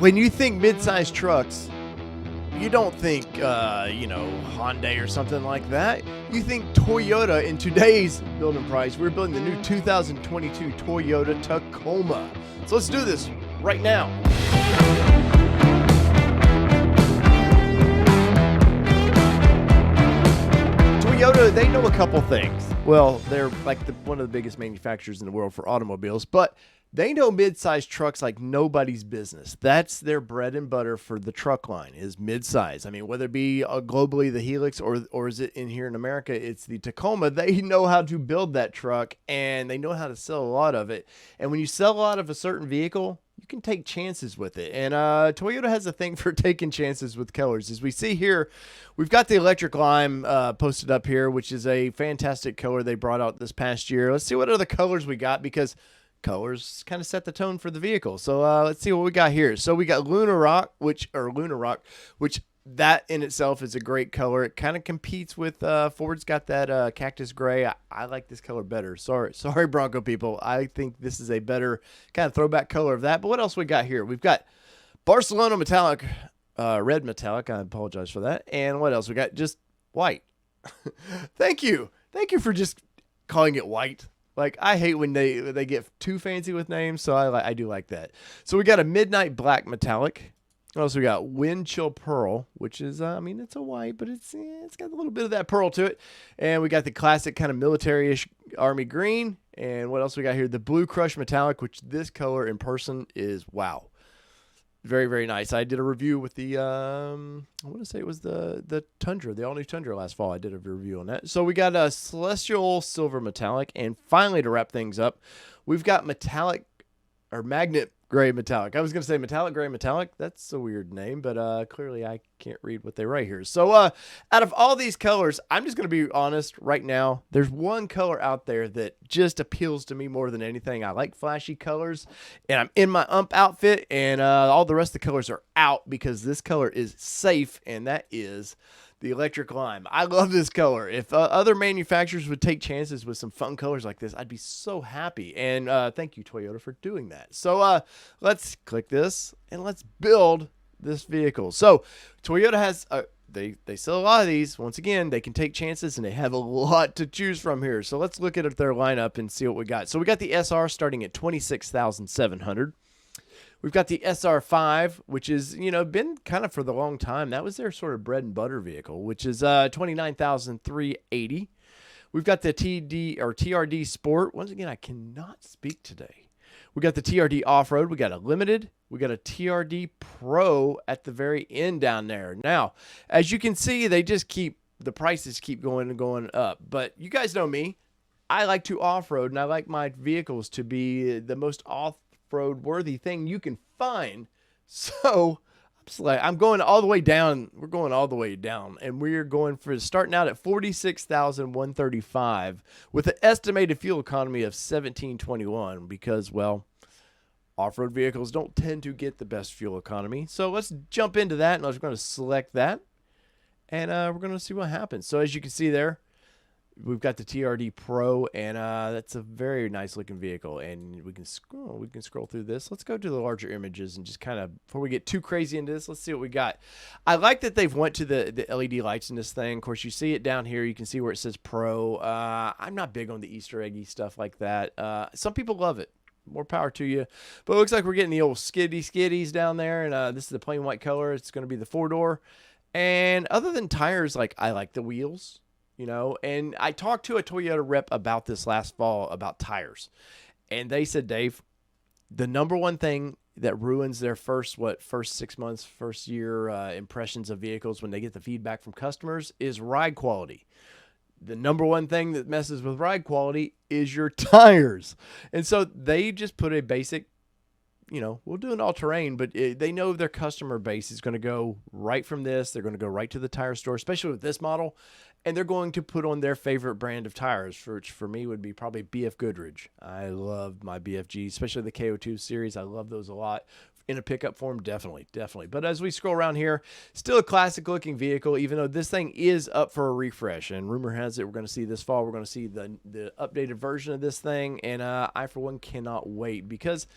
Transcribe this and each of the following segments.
When you think midsize trucks, you don't think, Hyundai or something like that. You think Toyota in today's building price. We're building the new 2022 Toyota Tacoma. So let's do this right now. Toyota, they know a couple things. Well, they're like one of the biggest manufacturers in the world for automobiles, but they know mid-size trucks like nobody's business. That's their bread and butter for the truck line is mid-size. I mean, whether it be globally the Helix or is it in here in America, it's the Tacoma. They know how to build that truck and they know how to sell a lot of it. And when you sell a lot of a certain vehicle, you can take chances with it. And Toyota has a thing for taking chances with colors. As we see here, we've got the electric lime posted up here, which is a fantastic color they brought out this past year. Let's see what other colors we got because colors kind of set the tone for the vehicle. So let's see what we got here. So we got Lunar Rock, which that in itself is a great color. It kind of competes with Ford's got that cactus gray. I like this color better. Sorry, Bronco people. I think this is a better kind of throwback color of that. But what else we got here? We've got Barcelona metallic, red metallic. I apologize for that. And what else we got? Just white. Thank you for just calling it white. Like, I hate when they get too fancy with names, so I do like that. So we got a midnight black metallic. Also, we got wind chill pearl, which is, it's a white, but it's got a little bit of that pearl to it. And we got the classic kind of military-ish army green. And what else we got here? The blue crush metallic, which this color in person is, wow. Very, very nice. I did a review with the, I want to say it was the Tundra, the all-new Tundra last fall. I did a review on that. So we got a celestial silver metallic. And finally, to wrap things up, we've got metallic or magnet gray metallic. I was going to say metallic gray metallic. That's a weird name, but clearly I can't read what they write here. So out of all these colors, I'm just going to be honest right now. There's one color out there that just appeals to me more than anything. I like flashy colors, and I'm in my ump outfit, and all the rest of the colors are out because this color is safe, and that is the electric lime. I love this color. If other manufacturers would take chances with some fun colors like this, I'd be so happy. And thank you, Toyota, for doing that. So let's click this and let's build this vehicle. So Toyota has, they sell a lot of these. Once again, they can take chances and they have a lot to choose from here. So let's look at their lineup and see what we got. So we got the SR starting at $26,700. We've got the SR5, which is, been kind of for the long time. That was their sort of bread and butter vehicle, which is $29,380. We've got the TRD Sport. Once again, I cannot speak today. We got the TRD Off-Road. We got a Limited. We got a TRD Pro at the very end down there. Now, as you can see, the prices keep going and going up. But you guys know me. I like to off-road, and I like my vehicles to be the most off-road worthy thing you can find. So I'm going all the way down. We're going all the way down, and we're going for starting out at $46,135 with an estimated fuel economy of $17.21 because, well, off-road vehicles don't tend to get the best fuel economy. So let's jump into that, and I'm going to select that, and we're going to see what happens. So as you can see there, we've got the TRD Pro, and that's a very nice looking vehicle. And we can scroll through this. Let's go to the larger images and just kind of, before we get too crazy into this, let's see what we got. I like that they've went to the LED lights in this thing. Of course, you see it down here. You can see where it says Pro. I'm not big on the Easter eggy stuff like that. Some people love it. More power to you. But it looks like we're getting the old skiddies down there. And this is the plain white color. It's going to be the 4-door. And other than tires, I like the wheels. And I talked to a Toyota rep about this last fall about tires. And they said, Dave, the number one thing that ruins their first 6 months, first year impressions of vehicles when they get the feedback from customers is ride quality. The number one thing that messes with ride quality is your tires. And so they just put a basic, we'll do an all-terrain, but they know their customer base is going to go right from this. They're going to go right to the tire store, especially with this model. And they're going to put on their favorite brand of tires, which for me would be probably BF Goodrich. I love my BFG, especially the KO2 series. I love those a lot. In a pickup form, definitely. But as we scroll around here, still a classic-looking vehicle, even though this thing is up for a refresh. And rumor has it we're going to see this fall, we're going to see the updated version of this thing. And I, for one, cannot wait because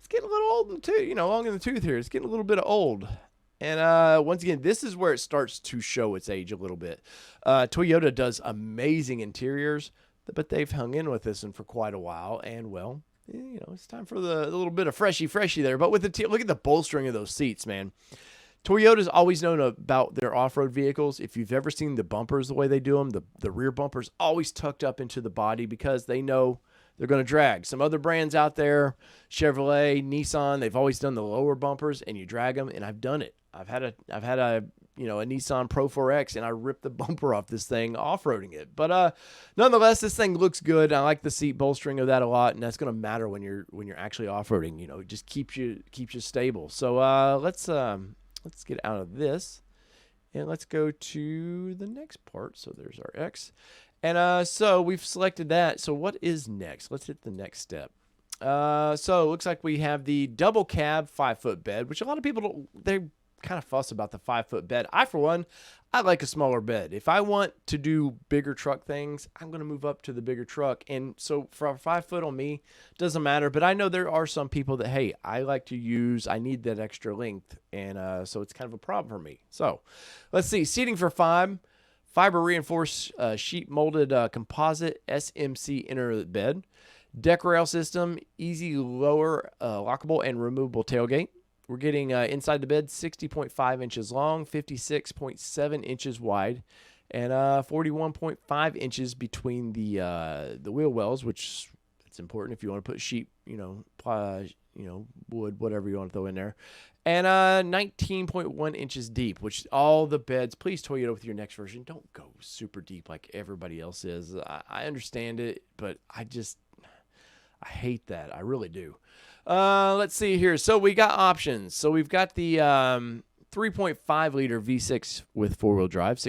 it's getting a little old in the tooth, long in the tooth here. It's getting a little bit old. And once again, this is where it starts to show its age a little bit. Toyota does amazing interiors, but they've hung in with this one for quite a while. And, well, it's time for the little bit of freshy there. But with look at the bolstering of those seats, man. Toyota's always known about their off-road vehicles. If you've ever seen the bumpers, the way they do them, the rear bumpers always tucked up into the body because they know they're going to drag. Some other brands out there, Chevrolet, Nissan, they've always done the lower bumpers, and you drag them, and I've done it. I've had a Nissan Pro 4X, and I ripped the bumper off this thing off-roading it. But nonetheless, this thing looks good. I like the seat bolstering of that a lot, and that's going to matter when you're actually off-roading. It just keeps you stable. So let's get out of this, and let's go to the next part. So there's our X. And so we've selected that. So what is next? Let's hit the next step. So it looks like we have the double cab 5-foot bed, which a lot of people they kind of fuss about the 5-foot bed. For one, I like a smaller bed. If I want to do bigger truck things, I'm going to move up to the bigger truck. And so for 5 foot on me, doesn't matter. But I know there are some people that, hey, I need that extra length. And so it's kind of a problem for me. So let's see. Seating for 5. Fiber reinforced sheet molded composite SMC inner bed. Deck rail system, easy lower, lockable and removable tailgate. We're getting inside the bed 60.5 inches long, 56.7 inches wide, and 41.5 inches between the wheel wells, which it's important if you want to put sheet, wood, whatever you want to throw in there. And 19.1 inches deep, which all the beds, please Toyota with your next version, don't go super deep like everybody else is. I understand it, but I hate that. I really do. Let's see here. So we got options. So we've got the 3.5 liter V6 with 4-wheel drive,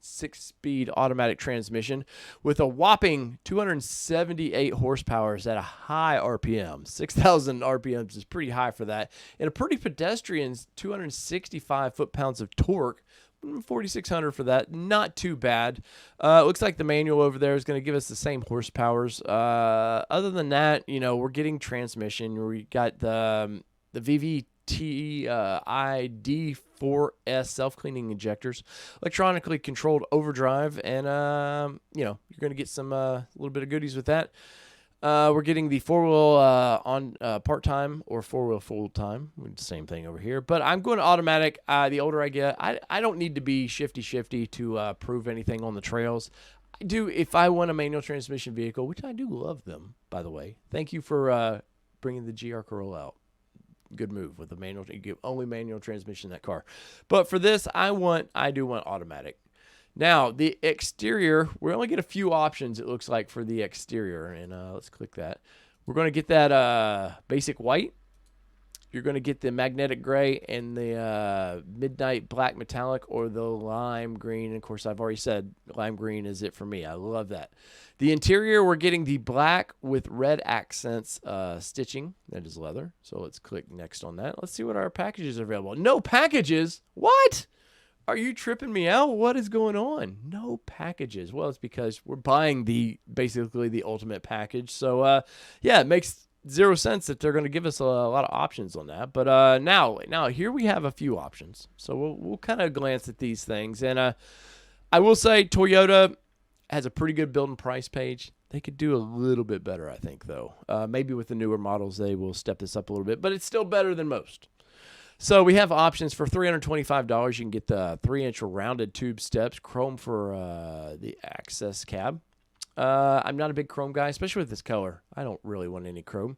six-speed automatic transmission with a whopping 278 horsepower at a high RPM. 6,000 RPMs is pretty high for that. And a pretty pedestrian 265 foot-pounds of torque. 4,600 for that. Not too bad. Looks like the manual over there is going to give us the same horsepowers. Other than that, we're getting transmission. We got the VVT ID4S self-cleaning injectors, electronically controlled overdrive, and you're going to get some little bit of goodies with that. We're getting the 4-wheel on part-time or 4-wheel full-time. Same thing over here. But I'm going to automatic. The older I get, I don't need to be shifty to prove anything on the trails. I do if I want a manual transmission vehicle, which I do love them, by the way. Thank you for bringing the GR Corolla out. Good move with the manual. You get only manual transmission in that car. But for this, I do want automatic. Now, the exterior, we only get a few options, it looks like, for the exterior. And let's click that. We're going to get that basic white. You're going to get the magnetic gray and the midnight black metallic or the lime green. And, of course, I've already said lime green is it for me. I love that. The interior, we're getting the black with red accents stitching. That is leather. So let's click next on that. Let's see what our packages are available. No packages? What? Are you tripping me out? What is going on? No packages. Well, it's because we're buying basically the ultimate package. So, it makes zero sense that they're going to give us a lot of options on that. But now here we have a few options. So we'll kind of glance at these things. And I will say Toyota has a pretty good build and price page. They could do a little bit better, I think, though. Maybe with the newer models, they will step this up a little bit. But it's still better than most. So we have options for $325. You can get the 3-inch rounded tube steps, chrome for the access cab. I'm not a big chrome guy, especially with this color. I don't really want any chrome.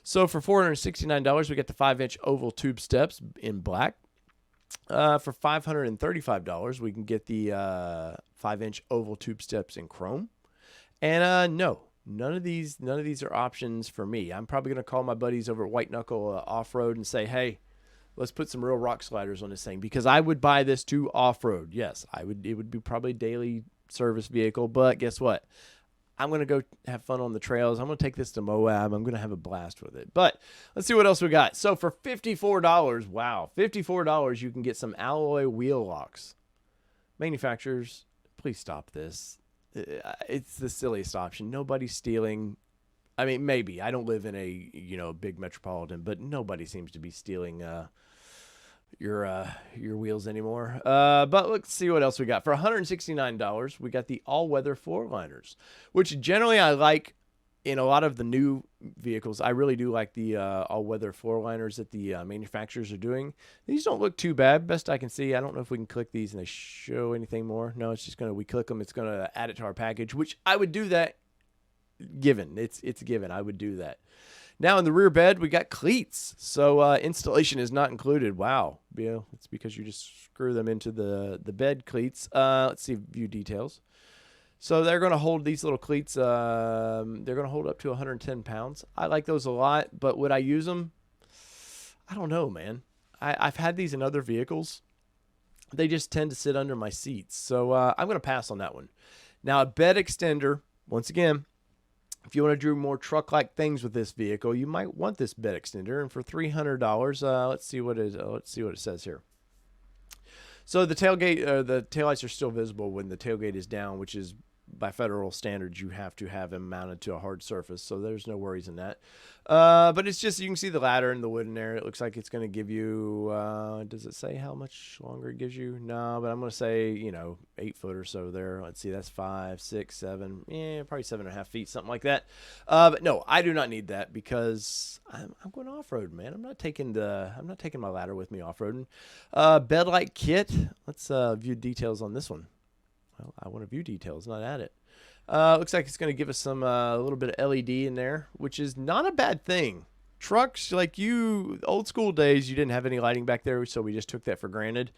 So for $469, we get the 5-inch oval tube steps in black. For $535, we can get the 5-inch oval tube steps in chrome. And no, none of these are options for me. I'm probably going to call my buddies over at White Knuckle Off-Road and say, hey, let's put some real rock sliders on this thing, because I would buy this to off-road. Yes, I would. It would be probably a daily service vehicle, but guess what? I'm going to go have fun on the trails. I'm going to take this to Moab. I'm going to have a blast with it. But let's see what else we got. So for $54, wow, $54, you can get some alloy wheel locks. Manufacturers, please stop this. It's the silliest option. Nobody's stealing I mean, maybe. I don't live in a big metropolitan, but nobody seems to be stealing your wheels anymore. But let's see what else we got. For $169, we got the all-weather floor liners, which generally I like in a lot of the new vehicles. I really do like the all-weather floor liners that the manufacturers are doing. These don't look too bad, best I can see. I don't know if we can click these and they show anything more. No, it's just we click them, it's gonna add it to our package, which I would do that. Given it's a given, I would do that. Now in the rear bed we got cleats, so installation is not included. Wow, Bill, it's because you just screw them into the bed cleats. Let's see, view details. So they're going to hold these little cleats. They're going to hold up to 110 pounds. I like those a lot, but would I use them? I don't know, man. I've had these in other vehicles. They just tend to sit under my seats, so I'm going to pass on that one. Now a bed extender, once again. If you want to do more truck-like things with this vehicle, you might want this bed extender. And for $300, let's see what it says here. So the tailgate, the taillights are still visible when the tailgate is down, which is by federal standards, you have to have them mounted to a hard surface. So there's no worries in that. But it's just, you can see the ladder and the wood in there. It looks like it's going to give you, does it say how much longer it gives you? No, but I'm going to say, 8 foot or so there. Let's see, that's 5, 6, 7, probably 7.5 feet, something like that. But no, I do not need that because I'm going off-road, man. I'm not taking my ladder with me off-roading. Bed light kit. Let's view details on this one. Well, I want to view details, not add it. Looks like it's going to give us some a little bit of LED in there, which is not a bad thing. Trucks, like old school days, you didn't have any lighting back there, so we just took that for granted.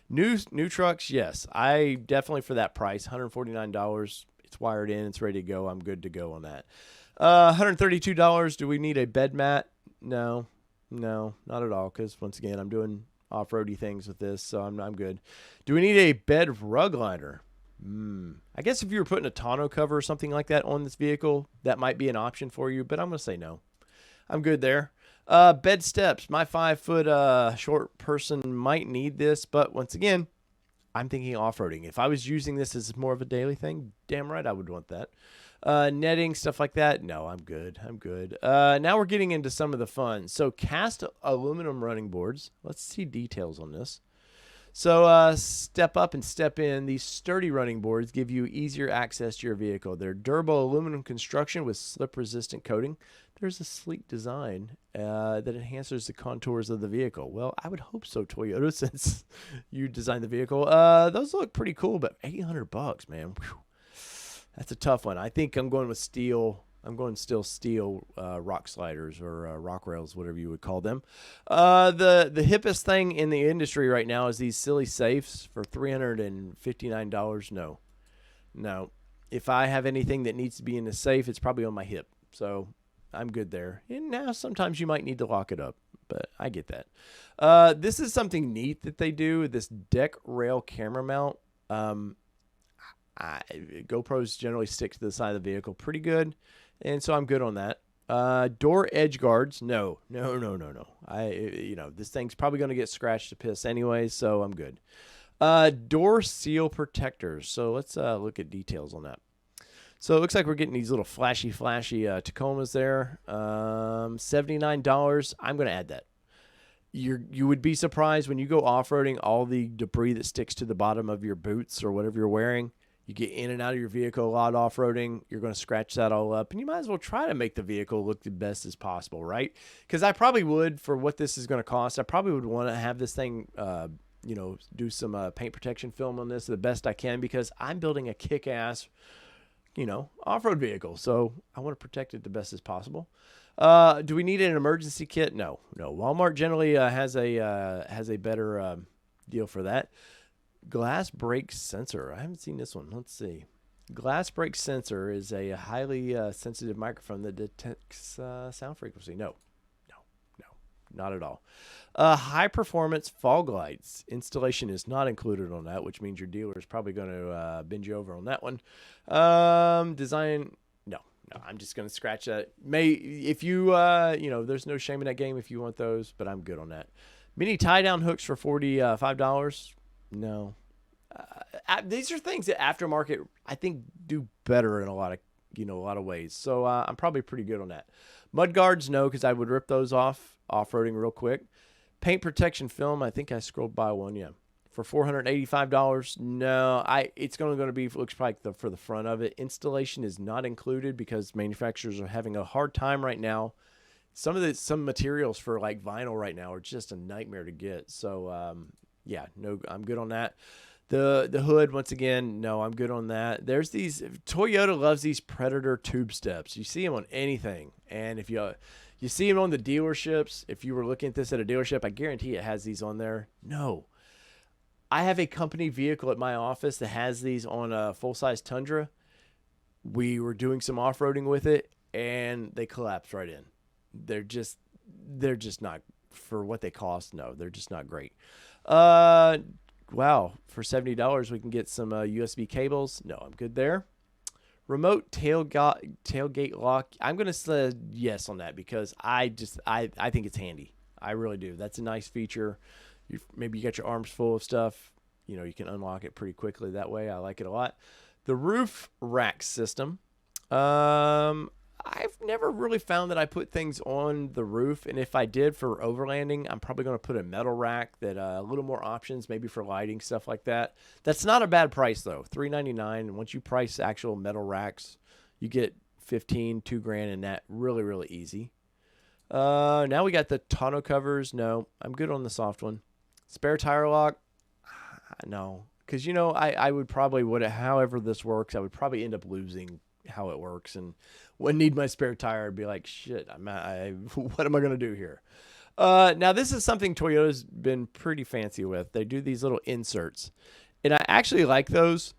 New trucks, yes. I definitely, for that price, $149, it's wired in, it's ready to go. I'm good to go on that. $132, do we need a bed mat? No, not at all, because once again, I'm doing off-roady things with this, so I'm good. Do we need a bed rug liner? I guess if you were putting a tonneau cover or something like that on this vehicle, that might be an option for you, but I'm going to say no. I'm good there. Bed steps. My 5-foot short person might need this, but once again, I'm thinking off-roading. If I was using this as more of a daily thing, damn right I would want that. Netting, stuff like that, no, I'm good. Now we're getting into some of the fun. So cast aluminum running boards. Let's see details on this. So step up and step in. These sturdy running boards give you easier access to your vehicle. They're durable aluminum construction with slip-resistant coating. There's a sleek design that enhances the contours of the vehicle. Well, I would hope so, Toyota, since you designed the vehicle. Those look pretty cool, but $800, man. Whew. That's a tough one. I think I'm going with steel. I'm going still steel rock sliders or rock rails, whatever you would call them. The hippest thing in the industry right now is these silly safes for $359. No. If I have anything that needs to be in the safe, it's probably on my hip. So I'm good there. And now sometimes you might need to lock it up, but I get that. This is something neat that they do, this deck rail camera mount. GoPros generally stick to the side of the vehicle pretty good. And so I'm good on that. Door edge guards. No. This thing's probably going to get scratched to piss anyway, so I'm good. Door seal protectors. So let's look at details on that. So it looks like we're getting these little flashy Tacomas there. $79. I'm going to add that. You would be surprised when you go off-roading, all the debris that sticks to the bottom of your boots or whatever you're wearing. You get in and out of your vehicle a lot off-roading, you're going to scratch that all up, and you might as well try to make the vehicle look the best as possible, right? Because I probably would, for what this is going to cost, I probably would want to have this thing, do some paint protection film on this the best I can, because I'm building a kick-ass, off-road vehicle, so I want to protect it the best as possible. Do we need an emergency kit? No. Walmart generally has a better deal for that. Glass brake sensor. I haven't seen this one. Let's see. Glass brake sensor is a highly sensitive microphone that detects sound frequency. No, not at all. High performance fog lights. Installation is not included on that, which means your dealer is probably going to bend you over on that one. Design. No, I'm just going to scratch that. If you, there's no shame in that game if you want those, but I'm good on that. Mini tie-down hooks for $45. No. These are things that aftermarket, I think, do better in a lot of a lot of ways. So I'm probably pretty good on that. Mud guards, no, because I would rip those off-roading real quick. Paint protection film, I think I scrolled by one, yeah. For $485, no, it's going to be, looks like for the front of it. Installation is not included because manufacturers are having a hard time right now. Some materials for like vinyl right now are just a nightmare to get. So yeah, no, I'm good on that. The hood, once again, no, I'm good on that. There's Toyota loves these Predator tube steps. You see them on anything, and if you see them on the dealerships, if you were looking at this at a dealership, I guarantee it has these on there. No. I have a company vehicle at my office that has these on a full-size Tundra. We were doing some off-roading with it, and they collapsed right in. They're just not, for what they cost, no, they're just not great. Wow, for $70, we can get some USB cables. No, I'm good there. Remote tailgate lock. I'm going to say yes on that because I think it's handy. I really do. That's a nice feature. Maybe you got your arms full of stuff, you can unlock it pretty quickly that way. I like it a lot. The roof rack system. I've never really found that I put things on the roof, and if I did for overlanding, I'm probably going to put a metal rack that a little more options, maybe for lighting, stuff like that. That's not a bad price though, $399. And once you price actual metal racks, you get $2,000 in that really, really easy. Now we got the tonneau covers. No, I'm good on the soft one. Spare tire lock? No. Because, I would probably, however this works, I would probably end up losing how it works. And when need my spare tire, I'd be like, shit, what am I going to do here? Now, this is something Toyota's been pretty fancy with. They do these little inserts. And I actually like those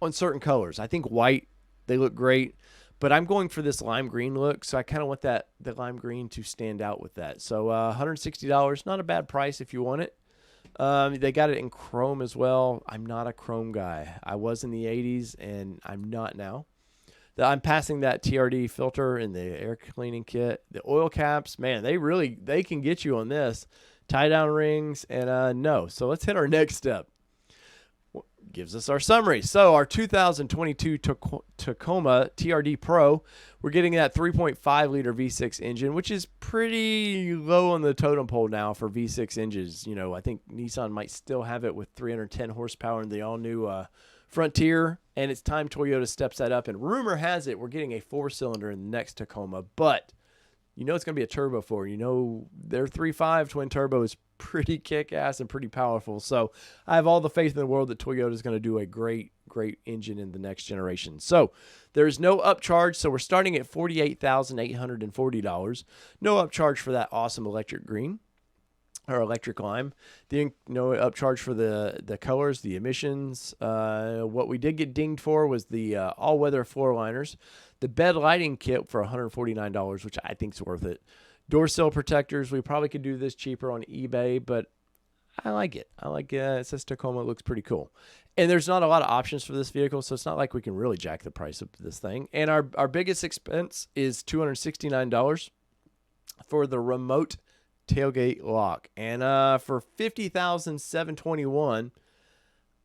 on certain colors. I think white, they look great. But I'm going for this lime green look, so I kind of want the lime green to stand out with that. So $160, not a bad price if you want it. They got it in chrome as well. I'm not a chrome guy. I was in the 80s, and I'm not now. I'm passing that TRD filter in the air cleaning kit. The oil caps, man, they can get you on this. Tie-down rings, and no. So let's hit our next step. Gives us our summary. So our 2022 Tacoma TRD Pro, we're getting that 3.5 liter V6 engine, which is pretty low on the totem pole now for V6 engines. I think Nissan might still have it with 310 horsepower in the all-new Frontier, and it's time Toyota steps that up. And rumor has it we're getting a 4-cylinder in the next Tacoma, but it's going to be a turbo 4. Their 3.5 twin turbo is pretty kick-ass and pretty powerful. So I have all the faith in the world that Toyota is going to do a great, great engine in the next generation. So there's no upcharge. So we're starting at $48,840. No upcharge for that awesome electric green or electric lime. No upcharge for the colors, the emissions. What we did get dinged for was the all-weather floor liners. The bed lighting kit for $149, which I think is worth it. Door sill protectors, we probably could do this cheaper on eBay, but I like it. It says Tacoma, it looks pretty cool. And there's not a lot of options for this vehicle, so it's not like we can really jack the price of this thing. And our biggest expense is $269 for the remote tailgate lock. And for $50,721,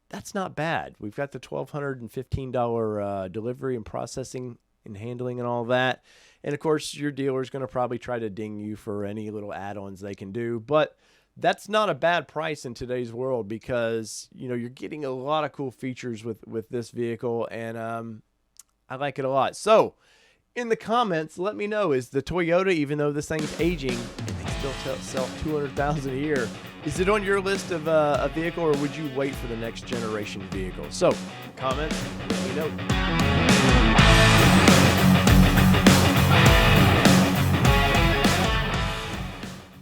that's not bad. We've got the $1,215 delivery and processing and handling and all that. And of course, your dealer is going to probably try to ding you for any little add-ons they can do. But that's not a bad price in today's world because, you're getting a lot of cool features with this vehicle. And I like it a lot. So in the comments, let me know, is the Toyota, even though this thing's aging and they still sell 200,000 a year, is it on your list of a vehicle, or would you wait for the next generation vehicle? So comments, let me know.